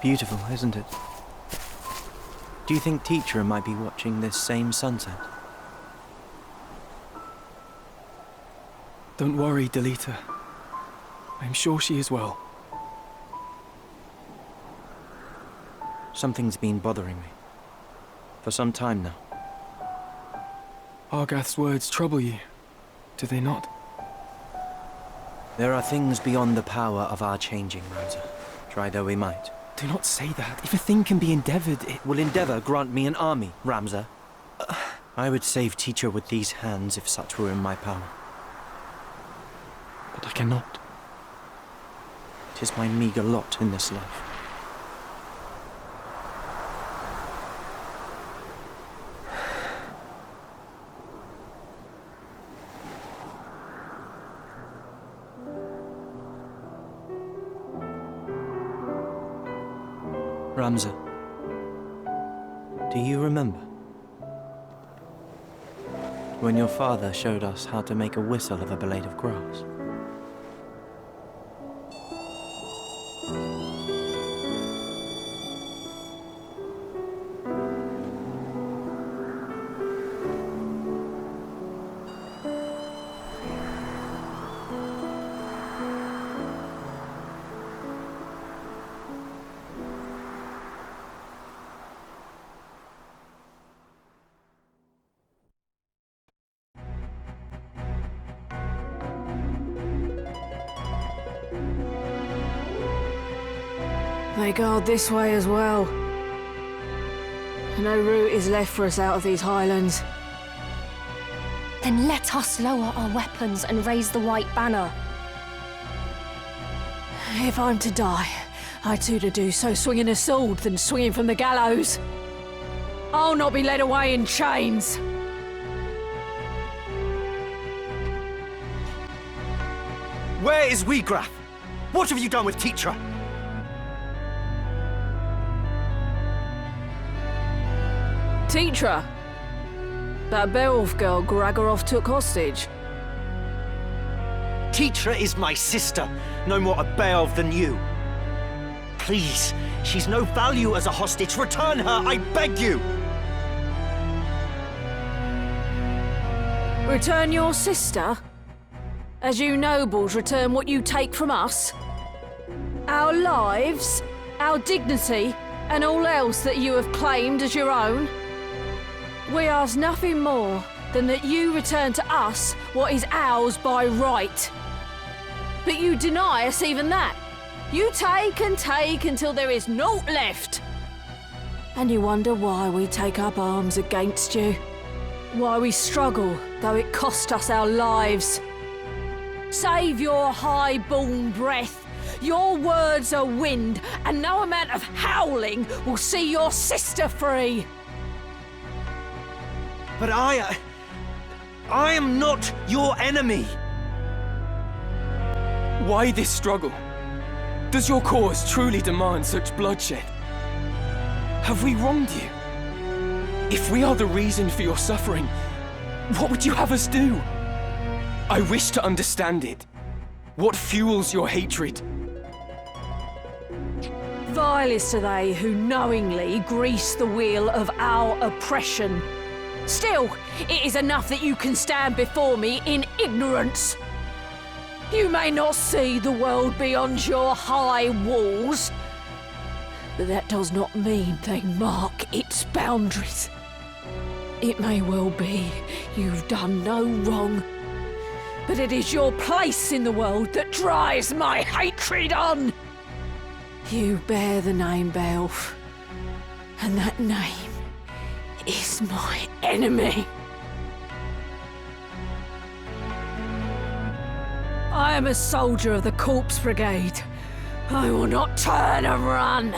Beautiful, isn't it? Do you think Teacher might be watching this same sunset? Don't worry, Delita. I'm sure she is well. Something's been bothering me. For some time now. Argath's words trouble you, do they not? There are things beyond the power of our changing, Ramza. Try though we might. Do not say that. If a thing can be endeavored, it... Will endeavor grant me an army, Ramza? I would save Teacher with these hands if such were in my power. But I cannot. 'Tis my meager lot in this life. Ramza, do you remember? When your father showed us how to make a whistle of a blade of grass? They guard this way as well. No route is left for us out of these highlands. Then let us lower our weapons and raise the white banner. If I'm to die, I'd sooner do so swinging a sword than swinging from the gallows. I'll not be led away in chains. Where is Wiegraf? What have you done with Teacher? Teacher, that Beowulf girl Gragorov took hostage. Teacher is my sister, no more a Beowulf than you. Please, she's no value as a hostage. Return her, I beg you! Return your sister? As you nobles return what you take from us? Our lives, our dignity, and all else that you have claimed as your own? We ask nothing more than that you return to us what is ours by right. But you deny us even that. You take and take until there is naught left. And you wonder why we take up arms against you. Why we struggle, though it cost us our lives. Save your high-born breath. Your words are wind, and no amount of howling will see your sister free. But I am not your enemy. Why this struggle? Does your cause truly demand such bloodshed? Have we wronged you? If we are the reason for your suffering, what would you have us do? I wish to understand it. What fuels your hatred? Vilest are they who knowingly grease the wheel of our oppression. Still, it is enough that you can stand before me in ignorance. You may not see the world beyond your high walls, but that does not mean they mark its boundaries. It may well be you've done no wrong, but it is your place in the world that drives my hatred on. You bear the name Beowulf, and that name is my enemy. I am a soldier of the Corpse Brigade. I will not turn and run.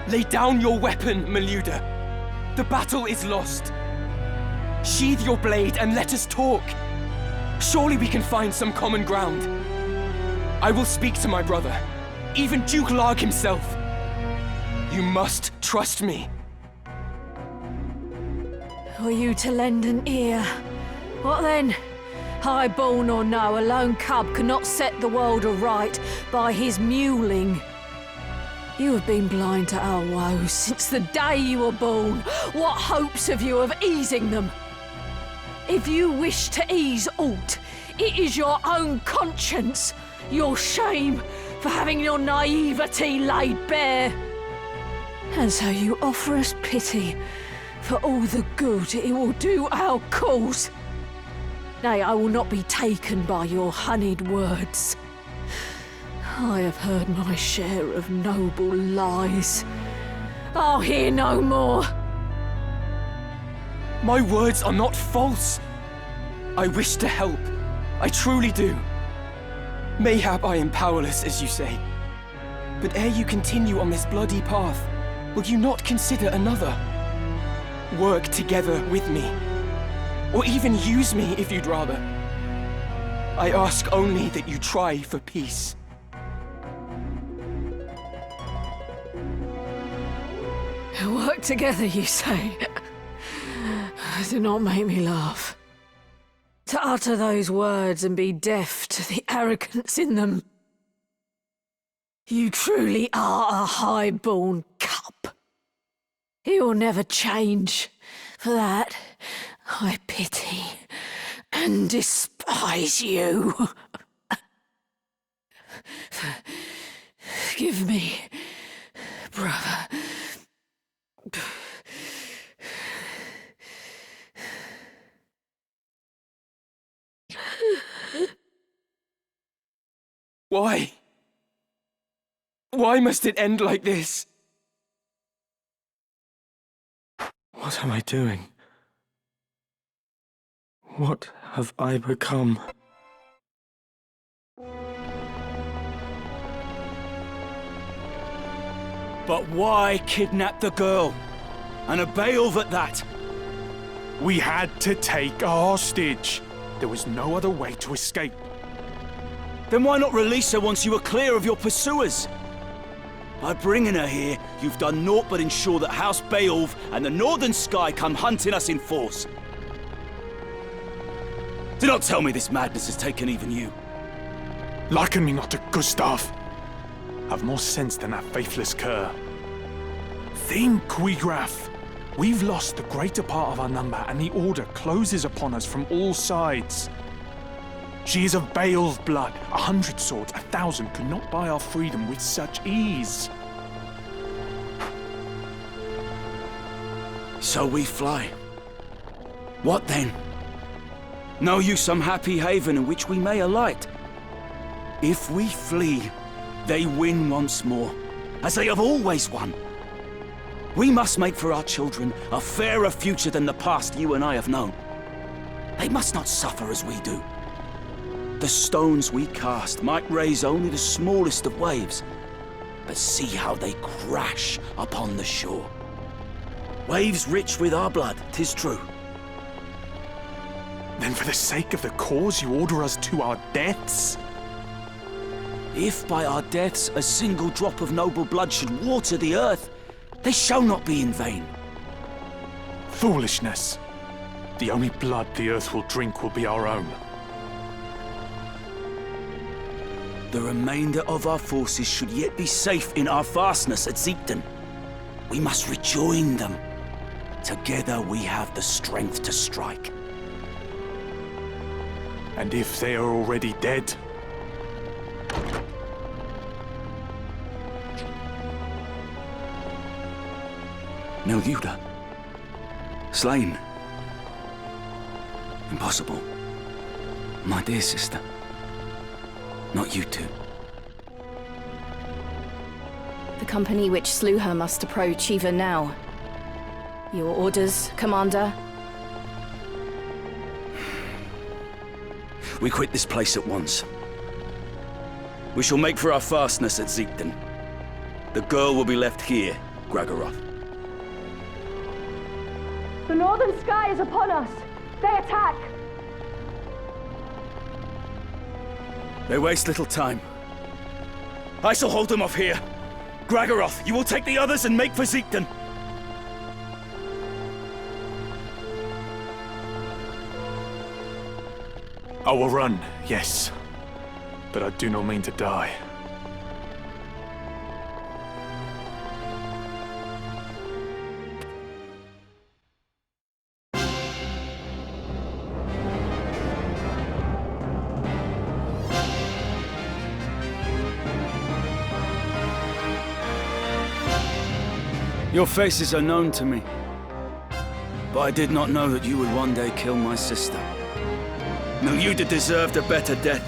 Lay down your weapon, Meluda. The battle is lost. Sheathe your blade and let us talk. Surely we can find some common ground. I will speak to my brother, even Duke Larg himself. You must trust me. Were you to lend an ear? What then? Highborn or no, a lone cub cannot set the world aright by his mewling. You have been blind to our woes since the day you were born. What hopes have you of easing them? If you wish to ease aught, it is your own conscience, your shame for having your naivety laid bare. And so you offer us pity for all the good it will do our cause. Nay, I will not be taken by your honeyed words. I have heard my share of noble lies. I'll hear no more. My words are not false. I wish to help. I truly do. Mayhap I am powerless, as you say. But ere you continue on this bloody path, will you not consider another? Work together with me. Or even use me if you'd rather. I ask only that you try for peace. Work together, you say? Do not make me laugh. To utter those words and be deaf to the arrogance in them. You truly are a high-born cub. He will never change. For that, I pity and despise you. Forgive me, brother. Why? Why must it end like this? What am I doing? What have I become? But why kidnap the girl? And a Beowulf at that? We had to take a hostage. There was no other way to escape. Then why not release her once you were clear of your pursuers? By bringing her here, you've done naught but ensure that House Beowulf and the Northern Sky come hunting us in force. Do not tell me this madness has taken even you. Liken me not to Gustav. Have more sense than that faithless cur. Think, Wiglaf. We've lost the greater part of our number, and the Order closes upon us from all sides. She is of Beowulf blood. 100 swords, 1,000 could not buy our freedom with such ease. So we fly. What then? Know you some happy haven in which we may alight? If we flee, they win once more, as they have always won. We must make for our children a fairer future than the past you and I have known. They must not suffer as we do. The stones we cast might raise only the smallest of waves, but see how they crash upon the shore. Waves rich with our blood, 'tis true. Then for the sake of the cause you order us to our deaths? If by our deaths a single drop of noble blood should water the earth, they shall not be in vain. Foolishness. The only blood the earth will drink will be our own. The remainder of our forces should yet be safe in our fastness at Zieten. We must rejoin them. Together we have the strength to strike. And if they are already dead? Meljuda. Slain. Impossible. My dear sister. Not you two. The company which slew her must approach even now. Your orders, Commander? We quit this place at once. We shall make for our fastness at Zieten. The girl will be left here, Gragaroth. The Northern Sky is upon us! They attack! They waste little time. I shall hold them off here. Gragaroth, you will take the others and make for Zieten. I will run, yes. But I do not mean to die. Your faces are known to me. But I did not know that you would one day kill my sister. Meluda deserved a better death.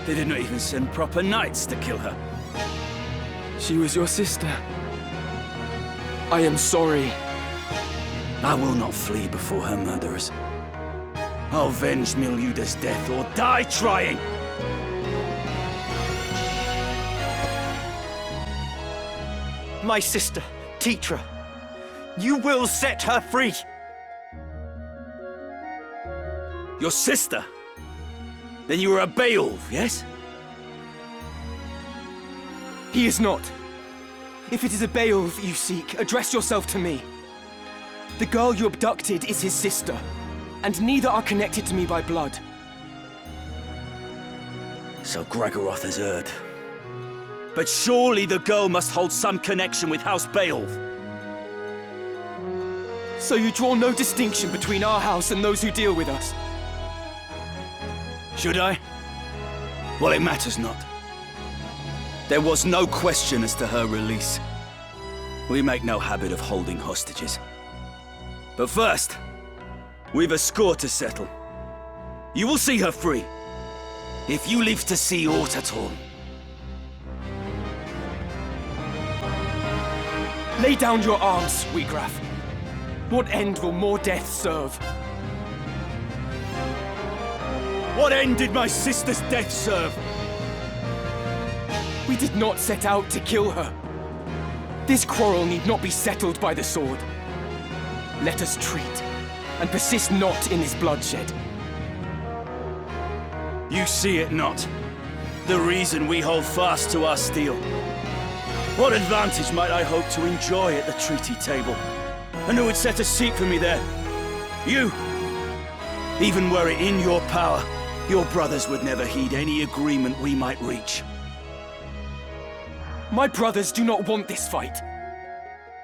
They did not even send proper knights to kill her. She was your sister. I am sorry. I will not flee before her murderers. I'll avenge Meluda's death or die trying! My sister, Tetra. You will set her free. Your sister? Then you are a Beowulf, yes? He is not. If it is a Beowulf you seek, address yourself to me. The girl you abducted is his sister, and neither are connected to me by blood. So Gregoroth has erred. But surely the girl must hold some connection with House Beowulf. So you draw no distinction between our house and those who deal with us? Should I? Well, it matters not. There was no question as to her release. We make no habit of holding hostages. But first, we've a score to settle. You will see her free, if you live to see aught at all. Lay down your arms, Wheatgraf. What end will more death serve? What end did my sister's death serve? We did not set out to kill her. This quarrel need not be settled by the sword. Let us treat, and persist not in this bloodshed. You see it not. The reason we hold fast to our steel. What advantage might I hope to enjoy at the treaty table? And who would set a seat for me there? You! Even were it in your power, your brothers would never heed any agreement we might reach. My brothers do not want this fight.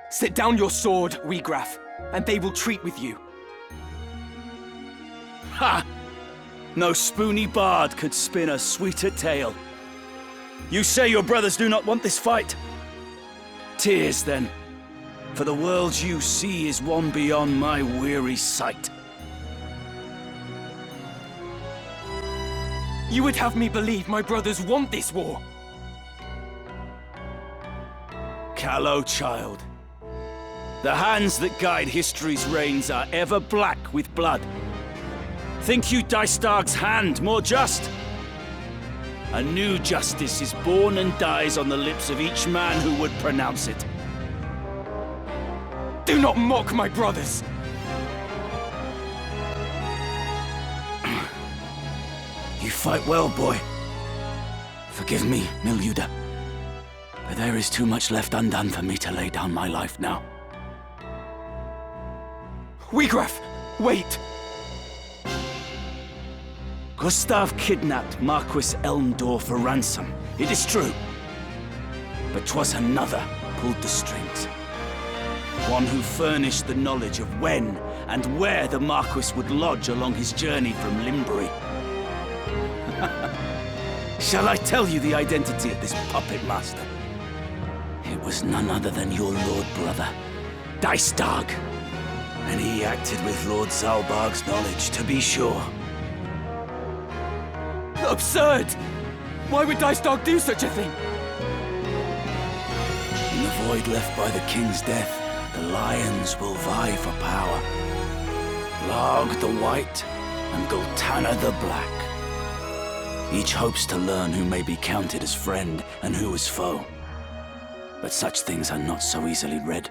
Set down your sword, Wheatgraf, and they will treat with you. Ha! No spoony bard could spin a sweeter tale. You say your brothers do not want this fight? Tears, then, for the world you see is one beyond my weary sight. You would have me believe my brothers want this war? Callow child. The hands that guide history's reins are ever black with blood. Think you Dystarg's hand more just? A new justice is born and dies on the lips of each man who would pronounce it. Do not mock my brothers! You fight well, boy. Forgive me, Meluda. But there is too much left undone for me to lay down my life now. Wheatgraf, wait! Gustav kidnapped Marquis Elmdor for ransom, it is true. But 'twas another pulled the strings. One who furnished the knowledge of when and where the Marquis would lodge along his journey from Limbury. Shall I tell you the identity of this puppet master? It was none other than your lord brother, Dystarg. And he acted with Lord Zalbarg's knowledge, to be sure. Absurd! Why would Dystarg do such a thing? In the void left by the king's death, the lions will vie for power. Larg the White and Goltana the Black. Each hopes to learn who may be counted as friend and who as foe. But such things are not so easily read.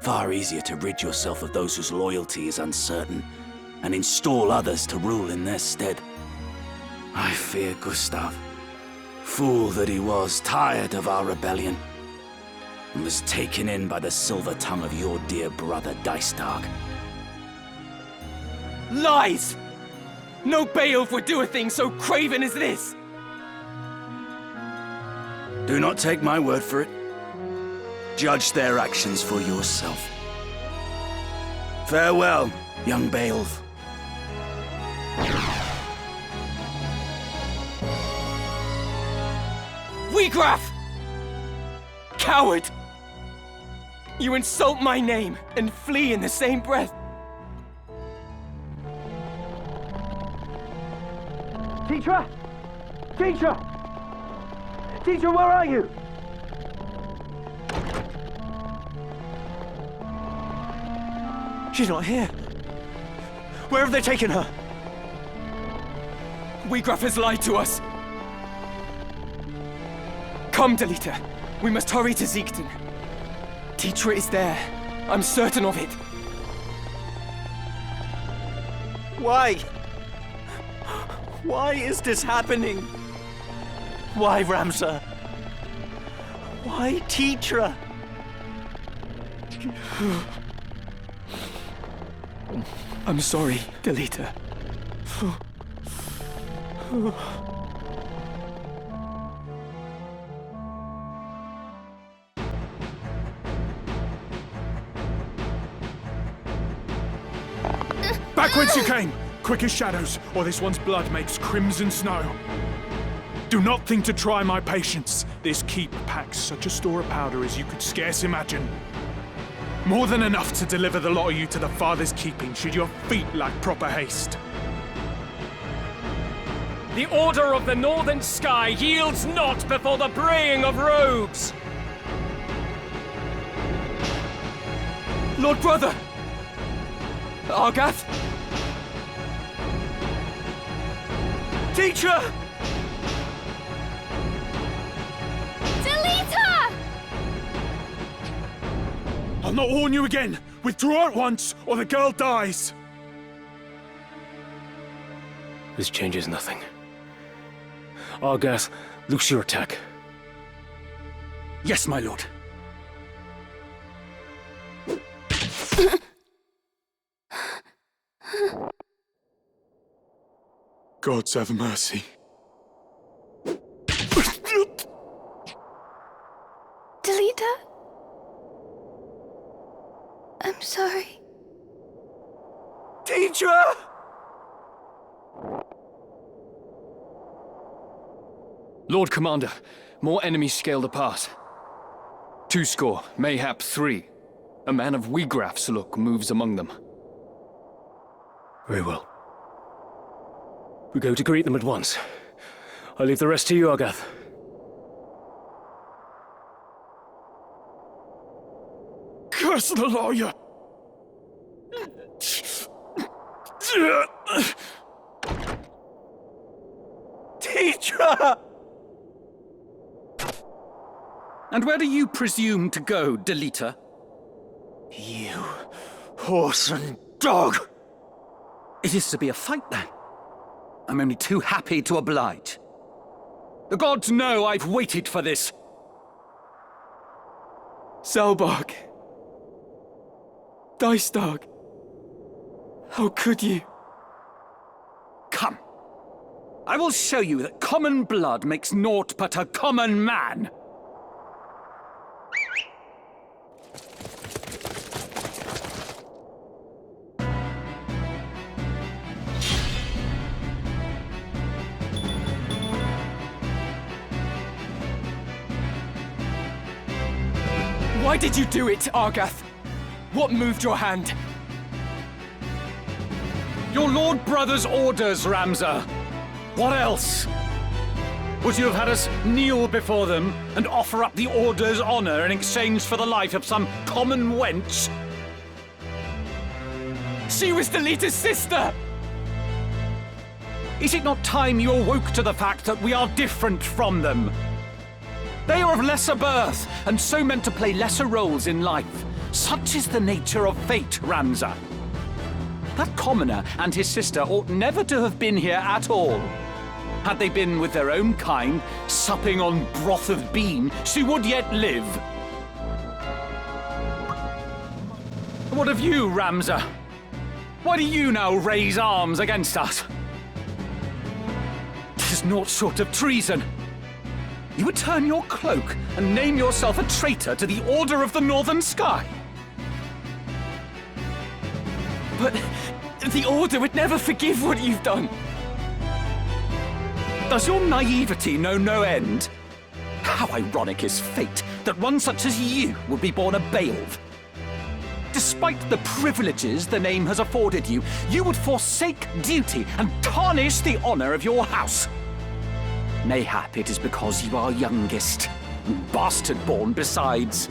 Far easier to rid yourself of those whose loyalty is uncertain, and install others to rule in their stead. I fear Gustav, fool that he was, tired of our rebellion, and was taken in by the silver tongue of your dear brother Dystarg. Lies! No Beowulf would do a thing so craven as this! Do not take my word for it. Judge their actions for yourself. Farewell, young Beowulf. Wiglaf! Coward! You insult my name and flee in the same breath. Teacher! Teacher! Teacher, where are you? She's not here. Where have they taken her? Wiglaf has lied to us. Come, Delita. We must hurry to Siegten. Teacher is there. I'm certain of it. Why? Why is this happening? Why, Ramza? Why, Teacher? I'm sorry, Delita. Back whence you came! Quick as shadows, or this one's blood makes crimson snow. Do not think to try my patience. This keep packs such a store of powder as you could scarce imagine. More than enough to deliver the lot of you to the Father's keeping, should your feet lack proper haste. The Order of the Northern Sky yields not before the braying of rogues! Lord Brother! Argath? Teacher! Delita! I'll not warn you again. Withdraw at once, or the girl dies. This changes nothing. Argath, loose your attack. Yes, my lord. Gods have mercy. Delita? I'm sorry. Teacher! Lord Commander, more enemies scale the pass. 2 mayhap 3. A man of Wiglaf's look moves among them. Very well. We go to greet them at once. I leave the rest to you, Argath. Curse the lawyer! Teacher! And where do you presume to go, Delita? You whoreson dog! It is to be a fight, then. I'm only too happy to oblige. The gods know I've waited for this. Zalbarg. Dystag. How could you? Come. I will show you that common blood makes naught but a common man. Why did you do it, Argath? What moved your hand? Your Lord Brother's orders, Ramza. What else? Would you have had us kneel before them and offer up the Order's honor in exchange for the life of some common wench? She was Delita's sister! Is it not time you awoke to the fact that we are different from them? They are of lesser birth, and so meant to play lesser roles in life. Such is the nature of fate, Ramza. That commoner and his sister ought never to have been here at all. Had they been with their own kind, supping on broth of bean, she would yet live. What of you, Ramza? Why do you now raise arms against us? naught short of treason. You would turn your cloak and name yourself a traitor to the Order of the Northern Sky. But the Order would never forgive what you've done. Does your naivety know no end? How ironic is fate that one such as you would be born a Beowulf. Despite the privileges the name has afforded you, you would forsake duty and tarnish the honor of your house. Mayhap it is because you are youngest, and bastard-born besides.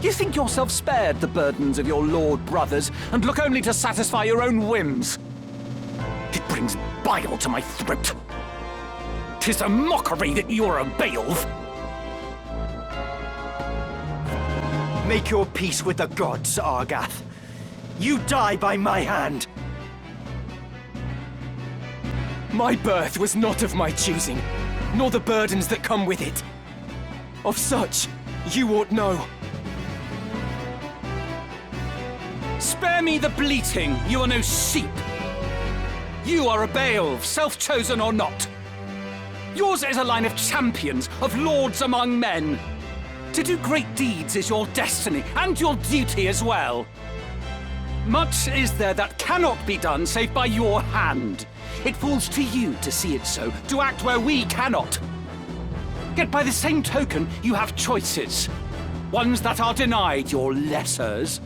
You think yourself spared the burdens of your lord brothers, and look only to satisfy your own whims. It brings bile to my throat. 'Tis a mockery that you're a Beowulf. Make your peace with the gods, Argath. You die by my hand. My birth was not of my choosing, nor the burdens that come with it. Of such, you ought know. Spare me the bleating, you are no sheep. You are a Beowulf, self-chosen or not. Yours is a line of champions, of lords among men. To do great deeds is your destiny, and your duty as well. Much is there that cannot be done save by your hand. It falls to you to see it so, to act where we cannot. Yet by the same token, you have choices. Ones that are denied your lessers.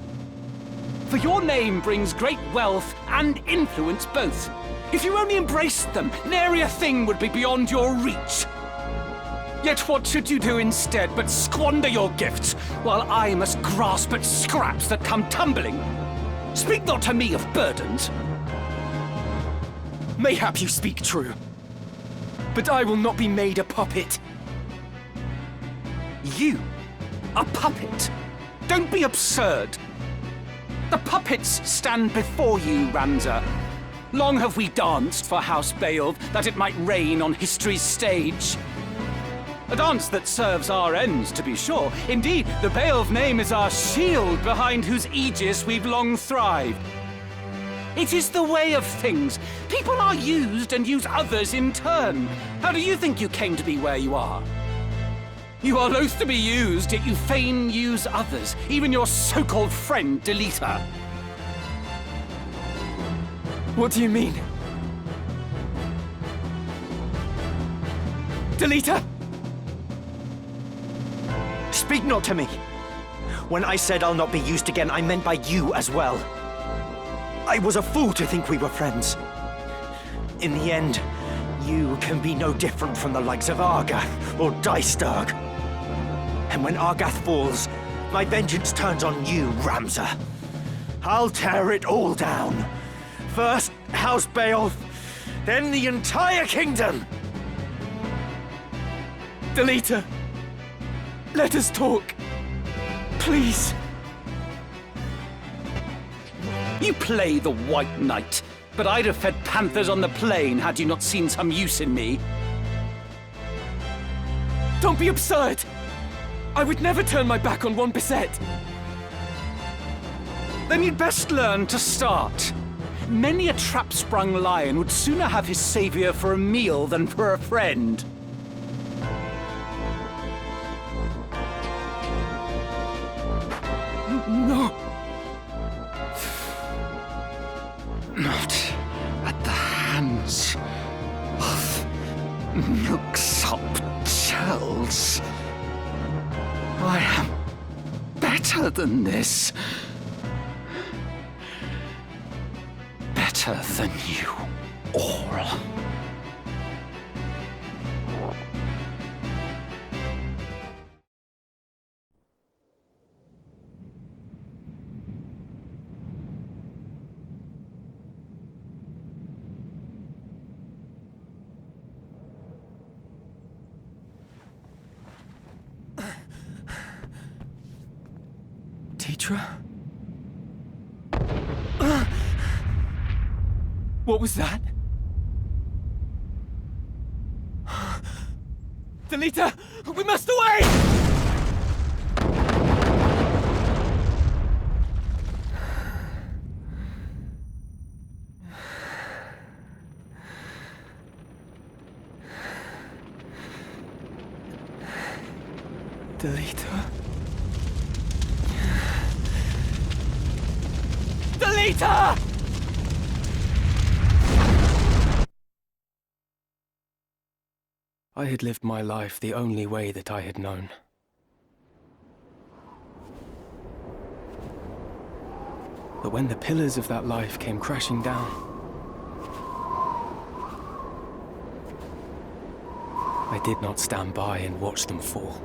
For your name brings great wealth and influence both. If you only embraced them, nary a thing would be beyond your reach. Yet what should you do instead but squander your gifts, while I must grasp at scraps that come tumbling? Speak not to me of burdens. Mayhap you speak true, but I will not be made a puppet. You? A puppet? Don't be absurd. The puppets stand before you, Ramza. Long have we danced for House Beowulf that it might reign on history's stage. A dance that serves our ends, to be sure. Indeed, the Beowulf name is our shield behind whose aegis we've long thrived. It is the way of things. People are used and use others in turn. How do you think you came to be where you are? You are loath to be used, yet you fain use others, even your so-called friend, Delita. What do you mean? Delita? Speak not to me. When I said I'll not be used again, I meant by you as well. I was a fool to think we were friends. In the end, you can be no different from the likes of Argath or Dystarg. And when Argath falls, my vengeance turns on you, Ramza. I'll tear it all down. First, House Beowulf, then the entire kingdom! Delita, let us talk. Please. You play the White Knight, but I'd have fed panthers on the plain had you not seen some use in me. Don't be absurd! I would never turn my back on one Beset. Then you'd best learn to start. Many a trap-sprung lion would sooner have his savior for a meal than for a friend. No. Not at the hands of milksop churls. I am better than this. Better than you all. Tetra? What was that? Delita! We must away! Delita? Delita! I had lived my life the only way that I had known. But when the pillars of that life came crashing down, I did not stand by and watch them fall.